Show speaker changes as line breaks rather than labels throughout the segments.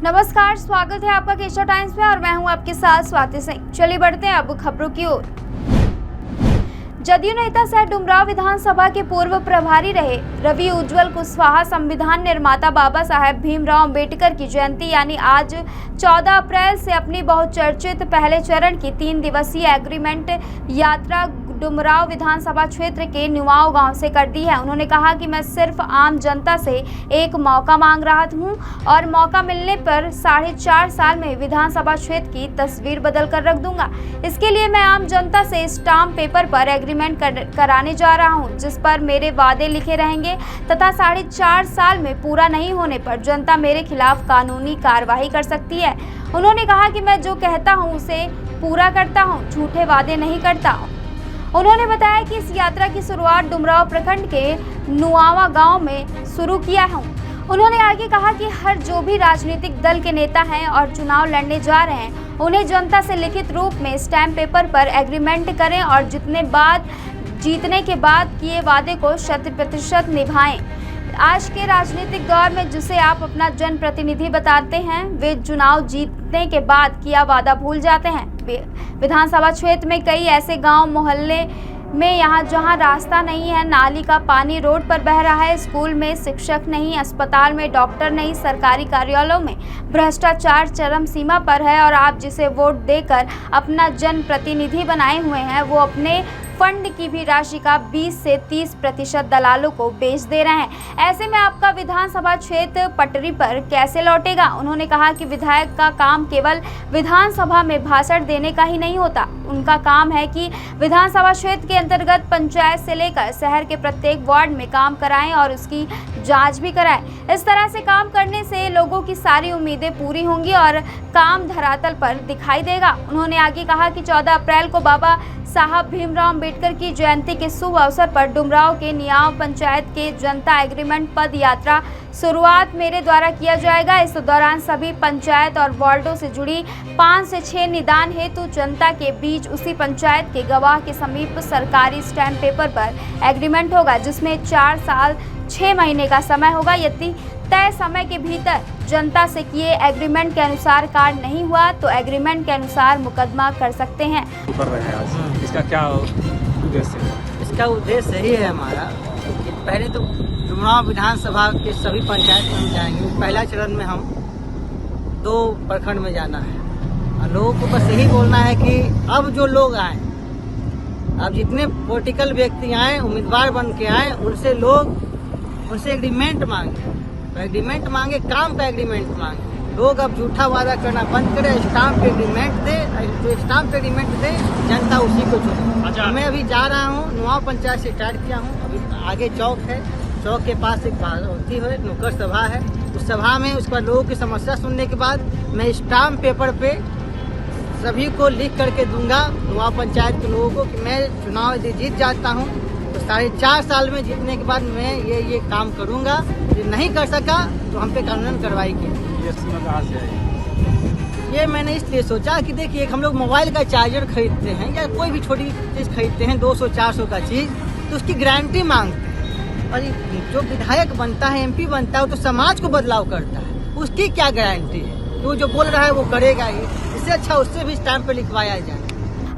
नमस्कार, स्वागत है आपका केशव टाइम्स में और मैं हूं आपके साथ स्वाति सिंह। चलिए बढ़ते हैं अब खबरों की ओर। जदयू नेता सह डुमरांव विधानसभा के पूर्व प्रभारी रहे रवि उज्ज्वल कुशवाहा संविधान निर्माता बाबा साहेब भीमराव अंबेडकर की जयंती यानी आज 14 अप्रैल से अपनी बहुचर्चित पहले चरण की 3 दिवसीय एग्रीमेंट यात्रा डुमरांव विधानसभा क्षेत्र के नुआव गांव से कर दी है। उन्होंने कहा कि मैं सिर्फ आम जनता से एक मौका मांग रहा हूं और मौका मिलने पर 4.5 साल में विधानसभा क्षेत्र की तस्वीर बदल कर रख दूंगा। इसके लिए मैं आम जनता से स्टाम्प पेपर पर एग्रीमेंट कराने जा रहा हूं, जिस पर मेरे वादे लिखे रहेंगे तथा 4.5 साल में पूरा नहीं होने पर जनता मेरे खिलाफ कानूनी कार्रवाई कर सकती है। उन्होंने कहा कि मैं जो कहता हूं उसे पूरा करता हूं, झूठे वादे नहीं करता। उन्होंने बताया कि इस यात्रा की शुरुआत डुमरांव प्रखंड के नुआवा गांव में शुरू किया है। उन्होंने आगे कहा कि हर जो भी राजनीतिक दल के नेता हैं और चुनाव लड़ने जा रहे हैं, उन्हें जनता से लिखित रूप में स्टैम्प पेपर पर एग्रीमेंट करें और जीतने के बाद किए वादे को 100% निभाएं। आज के राजनीतिक दौर में जिसे आप अपना जनप्रतिनिधि बताते हैं, वे चुनाव जीतने के बाद किया वादा भूल जाते हैं। विधानसभा क्षेत्र में कई ऐसे गांव मोहल्ले में जहां रास्ता नहीं है, नाली का पानी रोड पर बह रहा है, स्कूल में शिक्षक नहीं, अस्पताल में डॉक्टर नहीं, सरकारी कार्यालयों में भ्रष्टाचार चरम सीमा पर है और आप जिसे वोट देकर अपना जनप्रतिनिधि बनाए हुए हैं, वो अपने फंड की भी राशि का 20 से 30% दलालों को बेच दे रहे हैं। ऐसे में आपका विधानसभा क्षेत्र पटरी पर कैसे लौटेगा? उन्होंने कहा कि विधायक का काम केवल विधानसभा में भाषण देने का ही नहीं होता, उनका काम है कि विधानसभा क्षेत्र के अंतर्गत पंचायत से लेकर शहर के प्रत्येक वार्ड में काम कराएं और उसकी जांच भी कराएं। इस तरह से काम करने से लोगों की सारी उम्मीदें पूरी होंगी और काम धरातल पर दिखाई देगा। उन्होंने आगे कहा कि 14 अप्रैल को बाबा साहब भीमराव अंबेडकर की जयंती के शुभ अवसर पर डुमरांव के नियाव पंचायत के जनता एग्रीमेंट पद यात्रा शुरुआत मेरे द्वारा किया जाएगा। इस दौरान सभी पंचायत और वार्डों से जुड़ी 5 से 6 निदान हेतु जनता के बीच उसी पंचायत के गवाह के समीप सरकारी स्टैम्प पेपर पर एग्रीमेंट होगा, जिसमें 4 साल 6 महीने का समय होगा। यदि तय समय के भीतर जनता से किए एग्रीमेंट के अनुसार कार्य नहीं हुआ तो एग्रीमेंट के अनुसार मुकदमा कर सकते हैं।
कर रहे हैं आज, इसका क्या उद्देश्य है?
इसका उद्देश्य यही है हमारा कि पहले तो डुमरांव विधानसभा के सभी पंचायत में हम जाएंगे। पहला चरण में हम 2 प्रखंड में जाना है और लोगों को बस यही बोलना है कि अब जो लोग आए, अब जितने पॉलिटिकल व्यक्ति आए, उम्मीदवार बन के आए, उनसे एग्रीमेंट मांगे, एग्रीमेंट मांगे, काम का एग्रीमेंट मांगे। लोग अब झूठा वादा करना बंद करें, स्टाम्प एग्रीमेंट दे, जो स्टाम्प एग्रीमेंट दे जनता उसी को चुने। मैं अभी जा रहा हूँ, नुआव पंचायत से स्टार्ट किया हूँ, अभी आगे चौक है, चौक के पास एक होती है नुक्कड़ सभा है, उस सभा में उसके बाद लोगों की समस्या सुनने के बाद मैं स्टाम्प पेपर पे सभी को लिख करके दूंगा नुआव पंचायत के लोगों को कि मैं चुनाव जीत जाता हूँ तो 4.5 साल में जीतने के बाद मैं ये काम करूंगा। ये नहीं कर सका तो हम पे कानूनन कार्रवाई की।
ये सीमा कहाँ से आई?
ये मैंने इसलिए सोचा कि देखिए, हम लोग मोबाइल का चार्जर खरीदते हैं या कोई भी छोटी चीज़ खरीदते हैं 200-400 का चीज़, तो उसकी गारंटी मांगते हैं। और जो विधायक बनता है, MP बनता है, वो तो समाज को बदलाव करता है, उसकी क्या गारंटी है? तो जो बोल रहा है वो करेगा ही। इससे अच्छा उससे भी स्टैम्प पे लिखवाया जाए।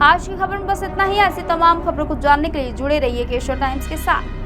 आज की खबर में बस इतना ही। ऐसी तमाम खबरों को जानने के लिए जुड़े रहिए केशव टाइम्स के साथ।